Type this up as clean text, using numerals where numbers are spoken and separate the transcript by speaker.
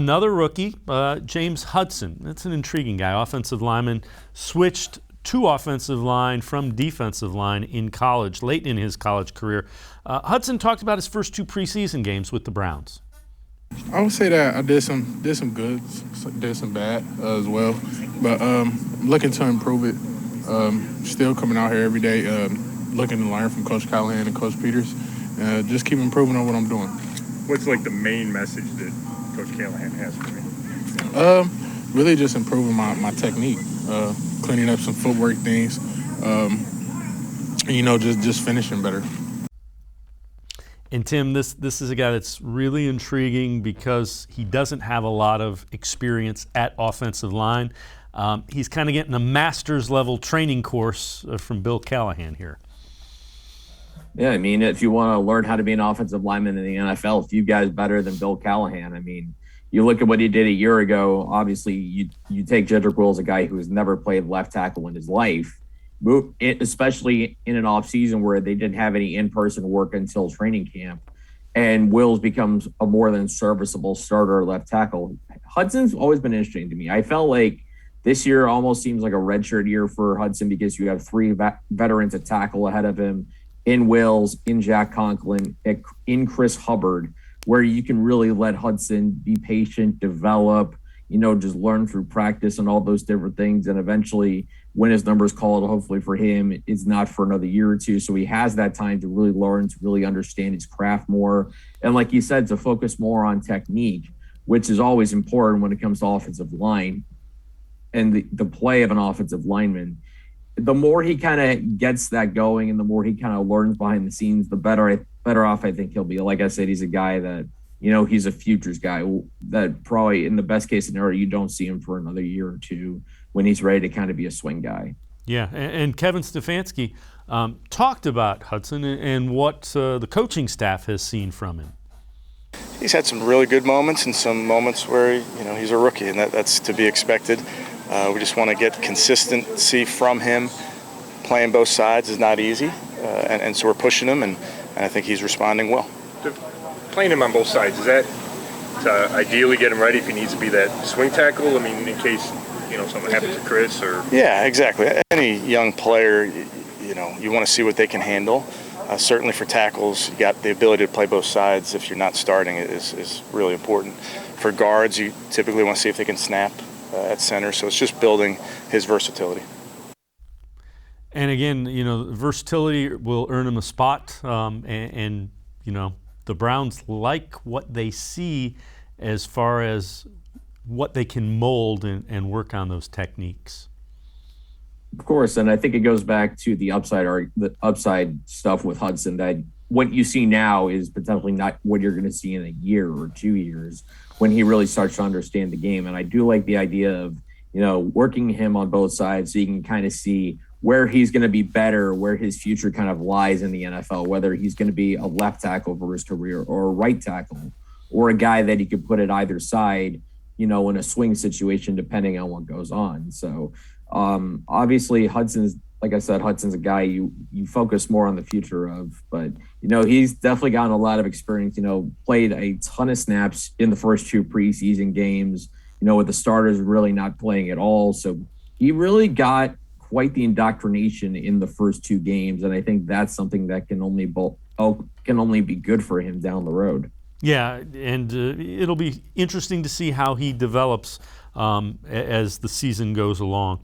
Speaker 1: Another rookie, James Hudson. That's an intriguing guy. Offensive lineman, switched to offensive line from defensive line in college, late in his college career. Hudson talked about his first 2 preseason games with the Browns.
Speaker 2: I would say that I did some good, did some bad as well, but looking to improve it. Still coming out here every day, looking to learn from Coach Callahan and Coach Peters, just keep improving on what I'm doing.
Speaker 3: What's like the main message that Coach Callahan has for me?
Speaker 2: Really just improving my technique, cleaning up some footwork things, just finishing better.
Speaker 1: And Tim, this is a guy that's really intriguing because he doesn't have a lot of experience at offensive line. He's kind of getting a master's level training course from Bill Callahan here.
Speaker 4: Yeah, I mean, if you want to learn how to be an offensive lineman in the NFL, few guys better than Bill Callahan. I mean, you look at what he did a year ago. Obviously, you take Jedrick Wills, a guy who has never played left tackle in his life, especially in an offseason where they didn't have any in-person work until training camp, and Wills becomes a more than serviceable starter left tackle. Hudson's always been interesting to me. I felt like this year almost seems like a redshirt year for Hudson because you have 3 veterans at tackle ahead of him, in Wills, in Jack Conklin, in Chris Hubbard, where you can really let Hudson be patient, develop, just learn through practice and all those different things. And eventually when his number is called, hopefully for him, it's not for another year or 2. So he has that time to really learn, to really understand his craft more. And like you said, to focus more on technique, which is always important when it comes to offensive line and the play of an offensive lineman. The more he kind of gets that going and the more he kind of learns behind the scenes, the better off I think he'll be. Like I said, he's a guy that, he's a futures guy that probably in the best case scenario, you don't see him for another year or 2 when he's ready to kind of be a swing guy.
Speaker 1: Yeah, and Kevin Stefanski talked about Hudson and what the coaching staff has seen from him.
Speaker 3: He's had some really good moments and some moments where, he's a rookie, and that's to be expected. We just want to get consistency from him. Playing both sides is not easy, and so we're pushing him, and I think he's responding well. Playing him on both sides, is that to ideally get him ready if he needs to be that swing tackle? I mean, in case, something happens to Chris or... Yeah, exactly. Any young player, you want to see what they can handle. Certainly for tackles, you got the ability to play both sides if you're not starting is really important. For guards, you typically want to see if they can snap at center, so it's just building his versatility.
Speaker 1: And again, versatility will earn him a spot, and the Browns like what they see as far as what they can mold and work on those techniques.
Speaker 4: Of course, and I think it goes back to the upside stuff with Hudson, that what you see now is potentially not what you're going to see in a year or 2 years when he really starts to understand the game. And I do like the idea of, working him on both sides so you can kind of see where he's going to be better, where his future kind of lies in the NFL, whether he's going to be a left tackle for his career or a right tackle or a guy that he could put at either side, in a swing situation, depending on what goes on. So obviously Hudson's a guy you focus more on the future of, but, he's definitely gotten a lot of experience, played a ton of snaps in the first 2 preseason games, with the starters really not playing at all. So he really got quite the indoctrination in the first 2 games. And I think that's something that can only be good for him down the road.
Speaker 1: Yeah, and it'll be interesting to see how he develops as the season goes along.